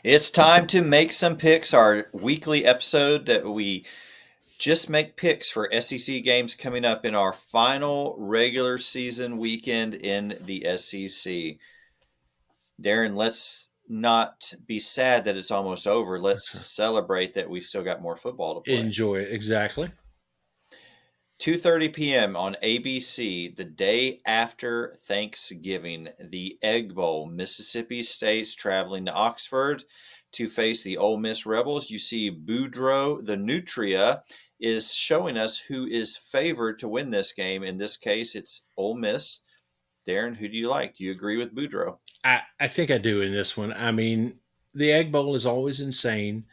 It's time to make some picks, our weekly episode that we just make picks for SEC games coming up in our final regular season weekend in the SEC. Darren, let's not be sad that it's almost over. Let's celebrate that we still got more football to play. Enjoy it. Exactly. 2:30 p.m. on ABC, the day after Thanksgiving, the Egg Bowl. Mississippi State's traveling to Oxford to face the Ole Miss Rebels. You see Boudreaux, the Nutria, is showing us who is favored to win this game. In this case, it's Ole Miss. Darren, who do you like? Do you agree with Boudreaux? I think I do in this one. I mean, the Egg Bowl is always insane.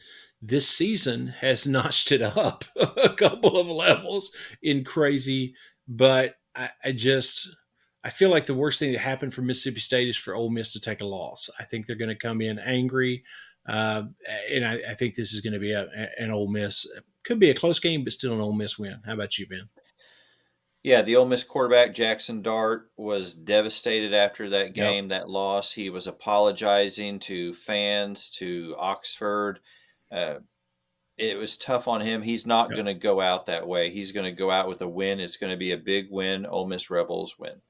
This season has notched it up a couple of levels in crazy, but I feel like the worst thing that happened for Mississippi State is for Ole Miss to take a loss. I think they're going to come in angry, and I think this is going to be an Ole Miss. Could be a close game, but still an Ole Miss win. How about you, Ben? Yeah, the Ole Miss quarterback, Jackson Dart, was devastated after that Yep. game, that loss. He was apologizing to fans, to Oxford. Uh, it was tough on him. He's not Yep. going to go out that way. He's going to go out with a win. It's going to be a big win. Ole Miss Rebels win.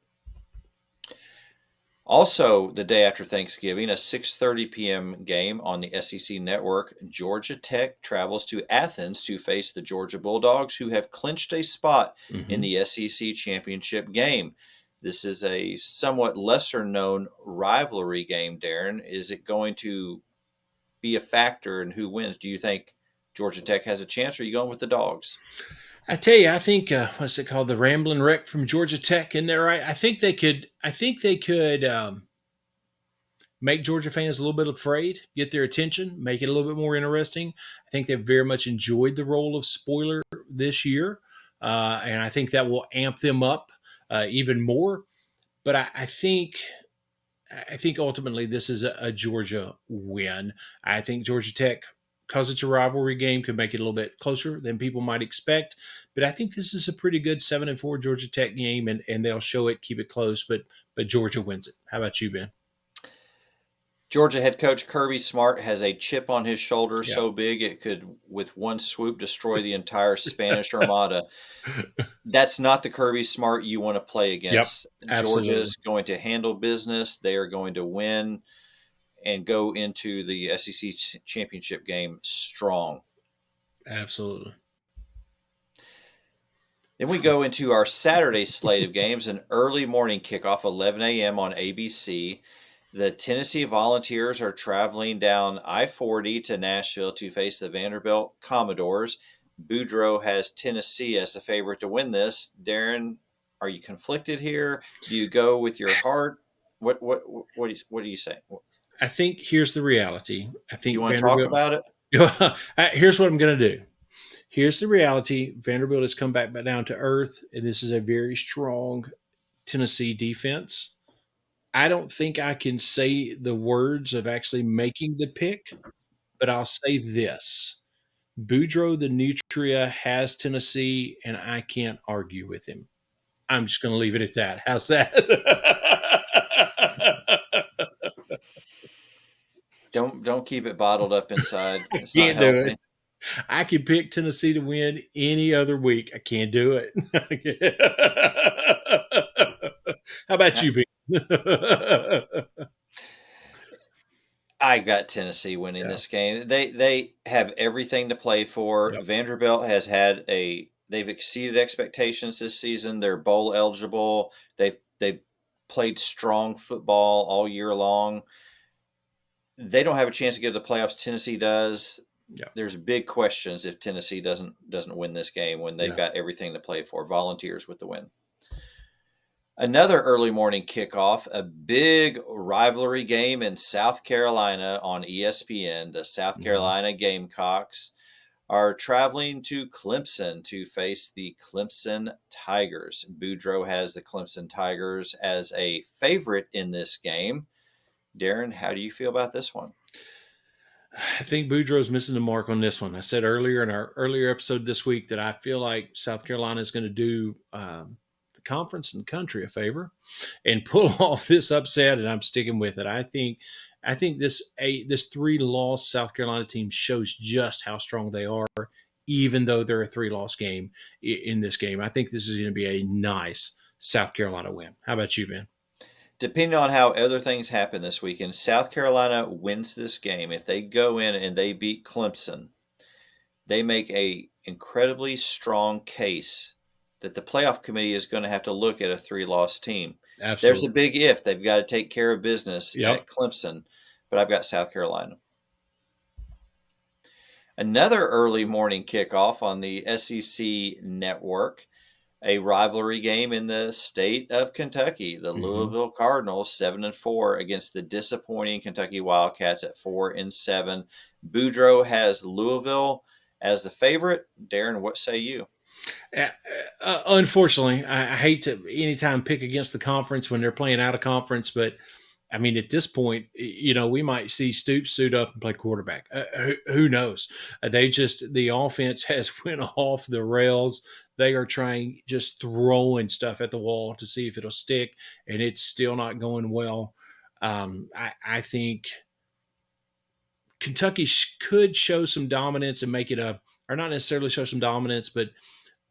Also, the day after Thanksgiving, a 6:30 p.m. game on the SEC Network, Georgia Tech travels to Athens to face the Georgia Bulldogs, who have clinched a spot in Mm-hmm. the SEC championship game. This is a somewhat lesser-known rivalry game, Darren. Is it going to be a factor in who wins? Do you think Georgia Tech has a chance, or are you going with the Dogs? I tell you, I think what's it called, the Rambling Wreck from Georgia Tech, in there, right? I think they could. I think they could make Georgia fans a little bit afraid, get their attention, make it a little bit more interesting. I think they've very much enjoyed the role of spoiler this year, and I think that will amp them up even more. But I think ultimately this is a Georgia win. I think Georgia Tech, because it's a rivalry game, could make it a little bit closer than people might expect. But I think this is a pretty good 7-4 Georgia Tech game, and they'll show it, keep it close. But Georgia wins it. How about you, Ben? Georgia head coach Kirby Smart has a chip on his shoulder Yeah. so big it could, with one swoop, destroy the entire Spanish Armada. That's not the Kirby Smart you want to play Yep. against. Georgia Absolutely. is going to handle business. They are going to win and go into the SEC championship game strong. Absolutely. Then we go into our Saturday slate of games, an early morning kickoff, 11 a.m. on ABC. The Tennessee Volunteers are traveling down I-40 to Nashville to face the Vanderbilt Commodores. Boudreaux has Tennessee as the favorite to win this. Darren, are you conflicted here? Do you go with your heart? What do you say? Do I think here's the reality. I you think want to talk Vanderbilt. about it? Here's what I'm going to do. Here's the reality. Vanderbilt has come back down to earth, and this is a very strong Tennessee defense. I don't think I can say the words of actually making the pick, but I'll say this. Boudreaux, the Nutria, has Tennessee, and I can't argue with him. I'm just going to leave it at that. How's that? Don't keep it bottled up inside. I It's not can't do it. healthy. I can pick Tennessee to win any other week. I can't do it. How about you, Ben? I got Tennessee winning Yeah. this game. They have everything to play for. Yep. Vanderbilt has had they've exceeded expectations this season. They're bowl eligible. They've played strong football all year long. They don't have a chance to get to the playoffs. Tennessee does. Yeah. There's big questions if Tennessee doesn't win this game when they've Yeah. got everything to play for. Volunteers with the win. Another early morning kickoff, a big rivalry game in South Carolina on ESPN. The South Mhm. Carolina Gamecocks are traveling to Clemson to face the Clemson Tigers. Boudreaux has the Clemson Tigers as a favorite in this game. Darren, how do you feel about this one? I think Boudreaux's missing the mark on this one. I said earlier in our earlier episode this week that I feel like South Carolina is going to do conference and the country a favor and pull off this upset. And I'm sticking with it. I think this 3-loss South Carolina team shows just how strong they are, even though they're a 3-loss game in this game. I think this is going to be a nice South Carolina win. How about you, Ben? Depending on how other things happen this weekend, South Carolina wins this game. If they go in and they beat Clemson, they make a incredibly strong case that the playoff committee is going to have to look at a 3-loss team. There's a Absolutely. big if. They've got to take care of business Yep. at Clemson, but I've got South Carolina. Another early morning kickoff on the SEC network, a rivalry game in the state of Kentucky. The Mm-hmm. Louisville Cardinals 7-4 against the disappointing Kentucky Wildcats at 4-7. Boudreaux has Louisville as the favorite. Darren, what say you? Unfortunately, I hate to anytime pick against the conference when they're playing out of conference, but I mean, at this point, we might see Stoops suit up and play quarterback. Who knows? The offense has went off the rails. They are trying just throwing stuff at the wall to see if it'll stick, and it's still not going well. I think Kentucky could show some dominance and make it or not necessarily show some dominance, but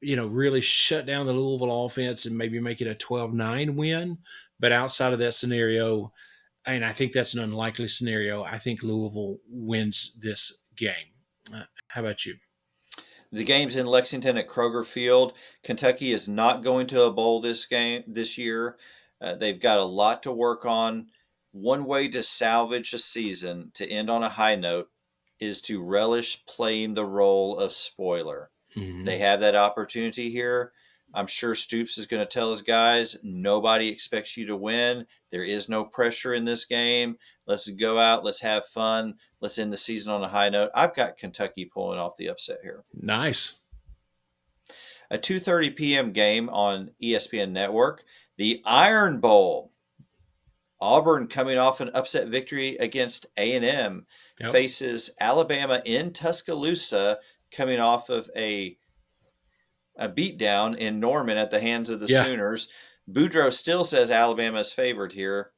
really shut down the Louisville offense and maybe make it a 12-9 win. But outside of that scenario, and I think that's an unlikely scenario, I think Louisville wins this game. How about you? The game's in Lexington at Kroger Field. Kentucky is not going to a bowl this year. They've got a lot to work on. One way to salvage a season to end on a high note is to relish playing the role of spoiler. They Mm-hmm. have that opportunity here. I'm sure Stoops is going to tell his guys, nobody expects you to win. There is no pressure in this game. Let's go out. Let's have fun. Let's end the season on a high note. I've got Kentucky pulling off the upset here. Nice. A 2:30 p.m. game on ESPN Network, the Iron Bowl. Auburn, coming off an upset victory against A&M, Yep. faces Alabama in Tuscaloosa, coming off of a beatdown in Norman at the hands of the Yeah. Sooners. Boudreaux still says Alabama is favored here.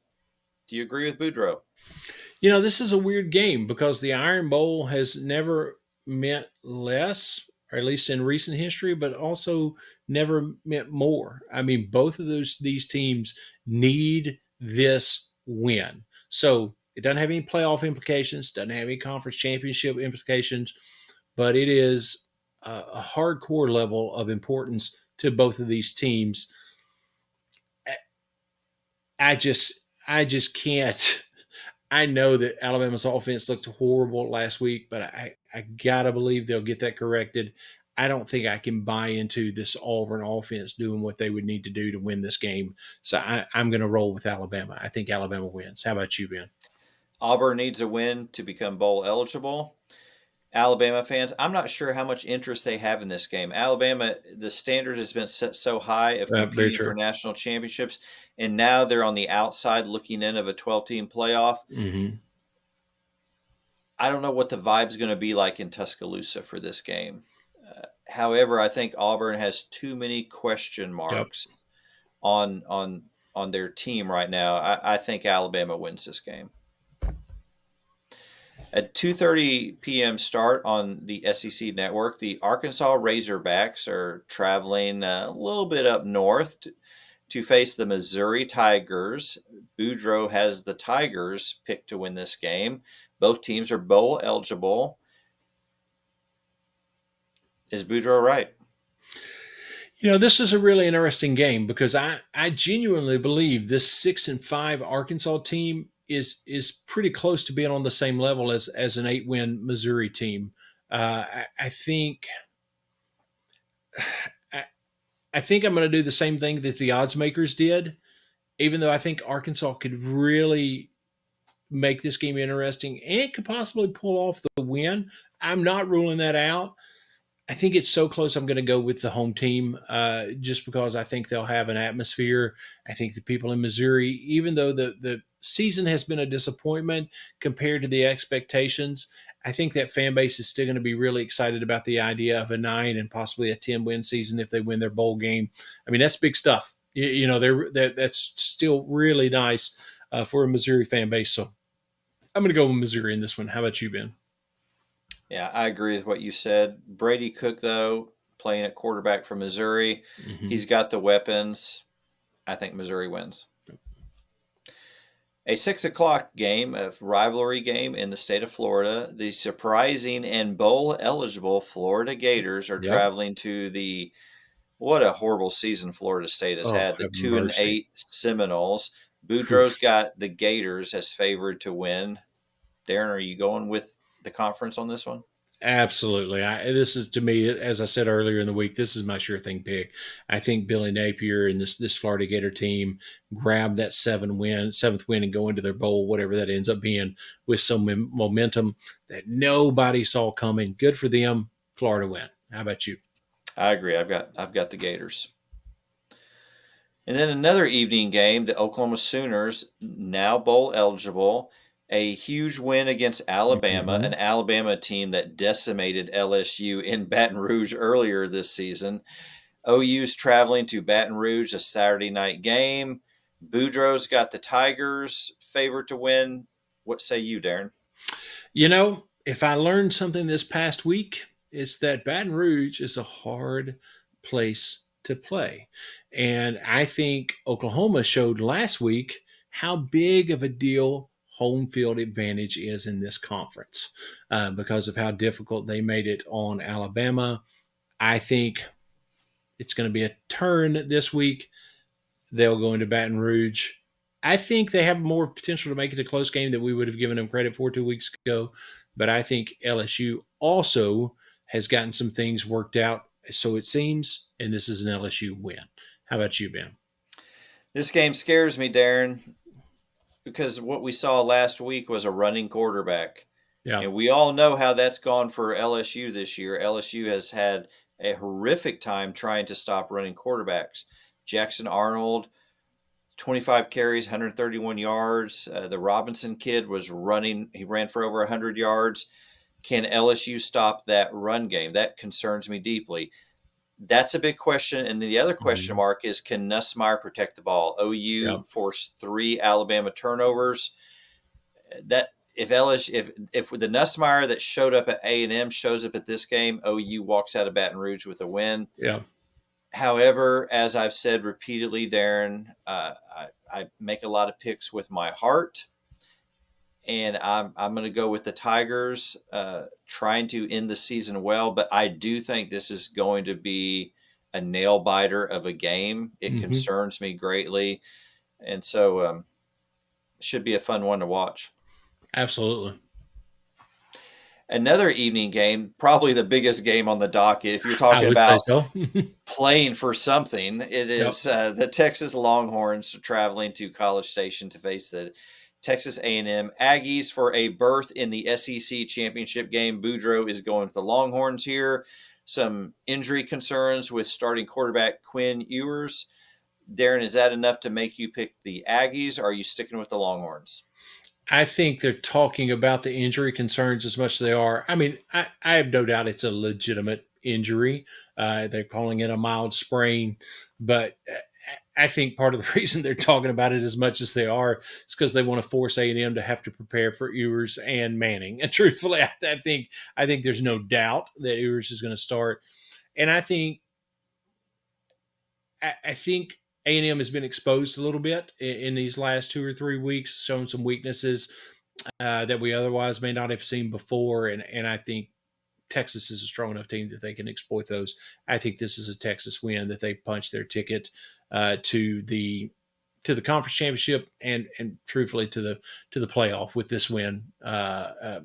Do you agree with Boudreaux? This is a weird game because the Iron Bowl has never meant less, or at least in recent history, but also never meant more. I mean, both of these teams need this win. So it doesn't have any playoff implications, doesn't have any conference championship implications, but it is a hardcore level of importance to both of these teams. I just I just can't. I know that Alabama's offense looked horrible last week, but I gotta believe they'll get that corrected. I don't think I can buy into this Auburn offense doing what they would need to do to win this game. So I'm going to roll with Alabama. I think Alabama wins. How about you, Ben? Auburn needs a win to become bowl eligible. Alabama fans, I'm not sure how much interest they have in this game. Alabama, the standard has been set so high of Very competing for true. national championships, and now they're on the outside looking in of a 12-team playoff. Mm-hmm. I don't know what the vibe's going to be like in Tuscaloosa for this game. However, I think Auburn has too many question Yep. marks on their team right now. I think Alabama wins this game. At 2:30 p.m. start on the SEC network, the Arkansas Razorbacks are traveling a little bit up north to face the Missouri Tigers. Boudreaux has the Tigers picked to win this game. Both teams are bowl eligible. Is Boudreaux right? This is a really interesting game because I genuinely believe this 6-5 Arkansas team is pretty close to being on the same level as an 8-win Missouri team. I think I, I think I'm going to do the same thing that the odds makers did, even though I think Arkansas could really make this game interesting and could possibly pull off the win. I'm not ruling that out. I think it's so close. I'm going to go with the home team just because I think they'll have an atmosphere. I think the people in Missouri, even though the season has been a disappointment compared to the expectations, I think that fan base is still going to be really excited about the idea of a 9 and possibly a 10-win season if they win their bowl game. I mean, that's big stuff. That's still really nice for a Missouri fan base. So I'm going to go with Missouri in this one. How about you, Ben? Yeah, I agree with what you said. Brady Cook, though, playing at quarterback for Missouri, Mm-hmm. he's got the weapons. I think Missouri wins. A 6 o'clock game, a rivalry game in the state of Florida. The surprising and bowl eligible Florida Gators are Yep. traveling to the what a horrible season Florida State has Oh, had. The have two and mercy. eight Seminoles. Boudreaux's Oof. got the Gators as favored to win. Darren, are you going with the conference on this one? Absolutely. This is to me, as I said earlier in the week, this is my sure thing pick. I think Billy Napier and this Florida Gator team grab that seventh win, and go into their bowl, whatever that ends up being, with some momentum that nobody saw coming. Good for them. Florida win. How about you? I agree. I've got the Gators. And then another evening game, the Oklahoma Sooners, now bowl eligible, a huge win against Alabama, Mm-hmm. an Alabama team that decimated LSU in Baton Rouge earlier this season. OU's traveling to Baton Rouge, a Saturday night game. Boudreaux's got the Tigers favored to win. What say you, Darren? If I learned something this past week, it's that Baton Rouge is a hard place to play. And I think Oklahoma showed last week how big of a deal home field advantage is in this conference because of how difficult they made it on Alabama. I think it's going to be a turn this week. They'll go into Baton Rouge. I think they have more potential to make it a close game than we would have given them credit for 2 weeks ago. But I think LSU also has gotten some things worked out, so it seems, and this is an LSU win. How about you, Ben? This game scares me, Darren, because what we saw last week was a running quarterback. Yeah. And we all know how that's gone for LSU this year. LSU has had a horrific time trying to stop running quarterbacks. Jackson Arnold, 25 carries, 131 yards. The Robinson kid was running, he ran for over 100 yards. Can LSU stop that run game? That concerns me deeply. That's a big question. And the other question Mhm. mark is, can Nussmeier protect the ball? Yeah. OU forced 3 Alabama turnovers. That if LSU, if the Nussmeier that showed up at A&M shows up at this game, OU walks out of Baton Rouge with a win. Yeah. However, as I've said repeatedly, Darren, I make a lot of picks with my heart, and I'm going to go with the Tigers, trying to end the season well. But I do think this is going to be a nail biter of a game. It Hmm. concerns me greatly, and so should be a fun one to watch. Absolutely. Another evening game, probably the biggest game on the docket. If you're I talking would say about so. playing for something, it Yep. is the Texas Longhorns traveling to College Station to face the Texas A&M Aggies for a berth in the SEC championship game. Boudreaux is going with the Longhorns here. Some injury concerns with starting quarterback Quinn Ewers. Darren, is that enough to make you pick the Aggies, or are you sticking with the Longhorns? I think they're talking about the injury concerns as much as they are. I mean, I have no doubt it's a legitimate injury. They're calling it a mild sprain, but I think part of the reason they're talking about it as much as they are is because they want to force A&M to have to prepare for Ewers and Manning. And truthfully, I think there's no doubt that Ewers is going to start, and I think A&M has been exposed a little bit in these last 2 or 3 weeks, showing some weaknesses that we otherwise may not have seen before. And I think Texas is a strong enough team that they can exploit those. I think this is a Texas win that they punch their ticket to the conference championship and truthfully to the playoff with this win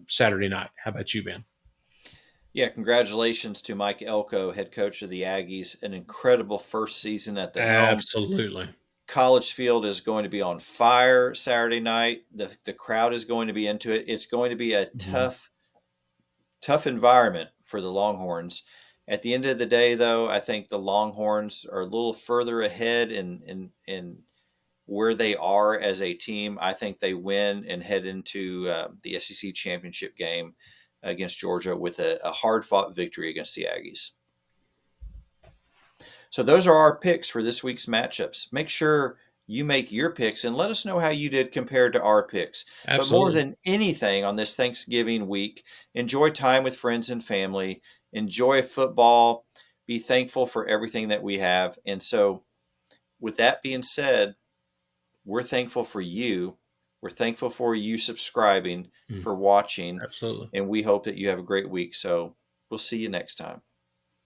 Saturday night. How about you, Ben? Yeah, congratulations to Mike Elko, head coach of the Aggies. An incredible first season at the helm. Absolutely. College Field is going to be on fire Saturday night. The crowd is going to be into it. It's going to be a Mhm. tough environment for the Longhorns. At the end of the day, though, I think the Longhorns are a little further ahead in where they are as a team. I think they win and head into the SEC championship game against Georgia with a hard fought victory against the Aggies. So those are our picks for this week's matchups. Make sure you make your picks and let us know how you did compared to our picks. But more Absolutely. than anything on this Thanksgiving week, enjoy time with friends and family, enjoy football, be thankful for everything that we have. And so, with that being said, we're thankful for you. We're thankful for you subscribing, Mm, for watching, absolutely. and we hope that you have a great week. So, we'll see you next time.